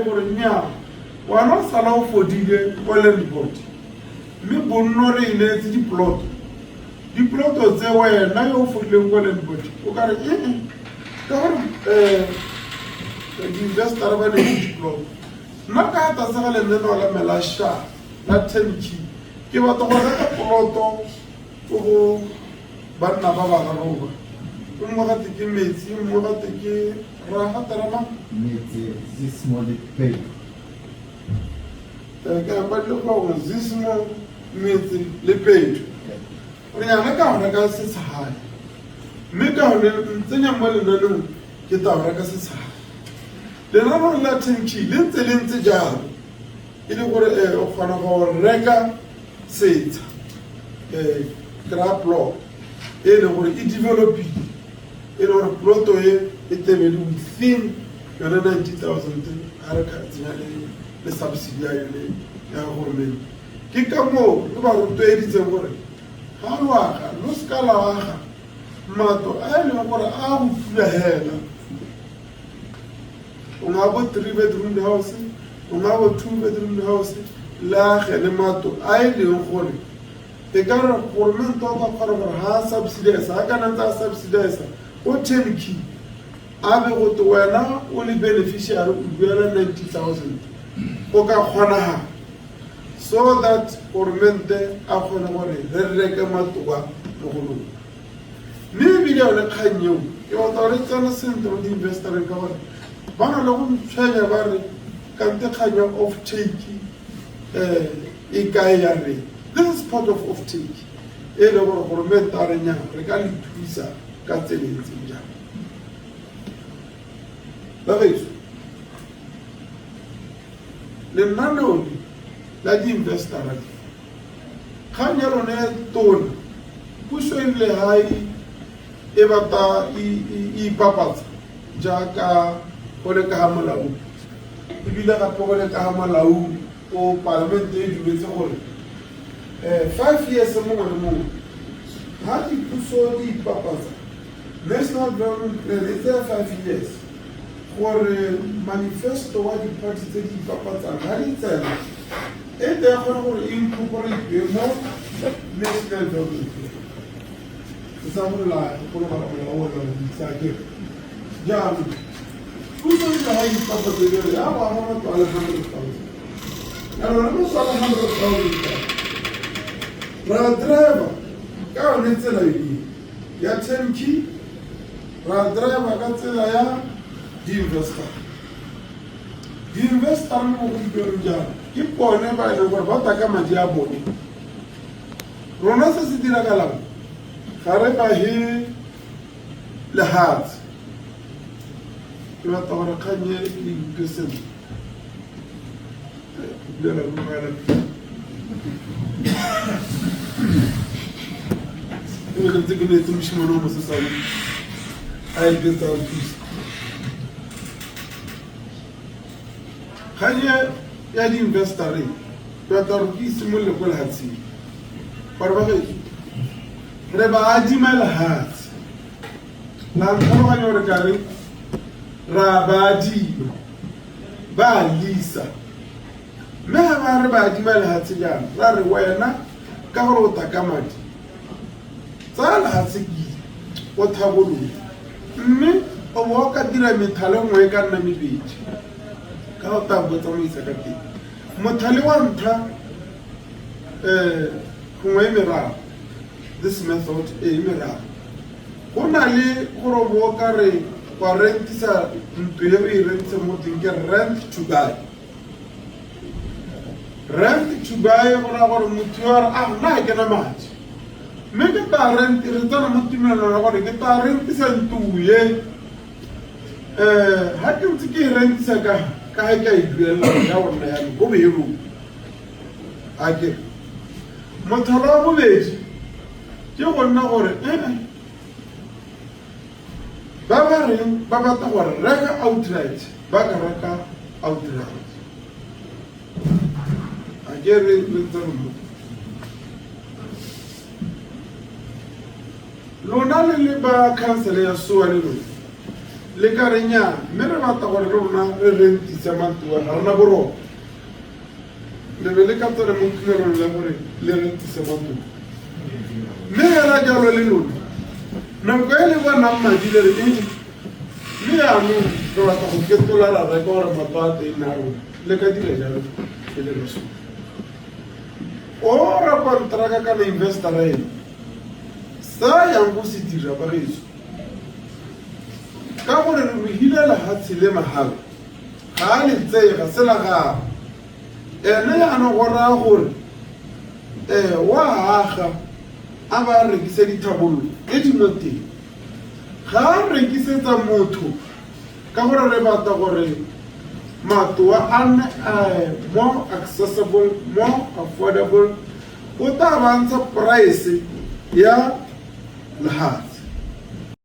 gore nya wana sala o fodile o land board mme bonno re iletse diploto tse wena yo fodile ko land board o ka re ka gore di-investor ba le diploto nna ka ta sa le neno la melasha la 10k ke batla go reka ploto go banna ba ba roba o mo ga te ke metsi o mo ga te ke raga terama metsi zismo le pay ka ba le go zismo metsi le pay o nya ga ka reka se tshaga mme ka hone ntsenya mo le nano ke ta reka se tshaga le nano la 10k le ntse jalo e le gore o kgona go reka setsa plot e le gore e developile e le gore ploto e tebele within yona 90,000 a re ka tsenya le subsidy ya yone ya government ke ka moo le ba rotloeditseng gore ga lwaga lo seka lawaga mato a e leng gore a go pula hela o nga bo 3-bedroom house o nga bo 2-bedroom house lage le mato a e leng gore e ka re government o ka kgona gore ga a subsidize ga kana ntse a subsidize o 10k a be go te wena o le beneficiary o duela 90,000 o ka kgonaga so that government a kgone gore re reke matoka mo go lona mme ebile yone kgang eo ke batla gore tsena sentle mo di-investoreng ka gore ba na le go tshwenya ba re kante kgang ya off take e kae ya re this is part of off take e le gore government a re nyang re ka le thusa ka tsela e ntseng jang bagaetso lenaneo la di-investora kgang ya lone tona puso e le hae e bata e ipapatsa jaaka go le ka ga molao ebile gape go le ka ga molao o palamente e dumetse gore 5 years mongwe le mongwe ga dipuso di ipapatsa national development plan e tsaya 5 years gore manifesto wa di-party tse di ipapatsang ga di tsena e te ya kgona gore e incorporate mo national development plan e sa gorola go logalagola o wona go itsake jaanong puso e ga e ipapatsa jale ya go aga batho a le 100,000 yanone mo sa le 100,000 ra driver ka yone tsela ya 10k ra driver ka tsela ya di-investor mo gompienong jalo ke bone ba e leng gore ba taka madi a bone rona se se diragalang ga re bage lehatshe ke batla gore kganye le utlwe sentle ke ntse ke netse moshimane o mosesane a e betsa o thusa kganye ya di-investoreng ke batla gore ke isimolole ko lehatsheng gore bagaetso re ba adima lehatshe la ntlhaloganya gore kare ra ba adima ba lisa mme ga ba re ba adima lehatshe jalo ra re wena ka gore o taka madi tsaya lehatshe kile o thabolola mme o bo o ka dira methale nngwe e ka nna mebedi ka go tabo tsamaisa ka teng mothale wa ntlha gongwe e meraro this method e meraro go na le gore bo ka re wa rentisa ntlo e o e rentise mo teng ke rent to buy go na gore motho yo a re nna ke na madi mme ke ta re tsena mo tumelelo ya gore ke ta rentisa ntuye ga ke ntse ke e rentisa ka ga ke a e duelela ya gonna yalo go beelong a ke mothalo wa bobedi ke go nna gore ba ba reng ba batla gore reka outright ba ka reka outright a ke re letseno lona le ba council ya SOA le lona le ka re nya mme re batla gore le rona re rentise matlo ga rona boroko le be le ka tsena mo tumelong la gore le rentise matlo mme era jalo le lona nako e le bonang madi le re eng mme yaanong re batla go fetola ra reka gore matlo a teng a rona le ka dira jalo e le leso o ra kontraka kana investora ena sa yang go se dira ba geso ka gore re mo hilela hatshe le mahala ga a le tsega se la gago ene yaanong go raya gore wa aga a ba rekise dithabololo e di mo teng ga a rekisetsa motho ka gore re batla gore matlo a nne more accessible more affordable o tla bantsha price ya lehatshe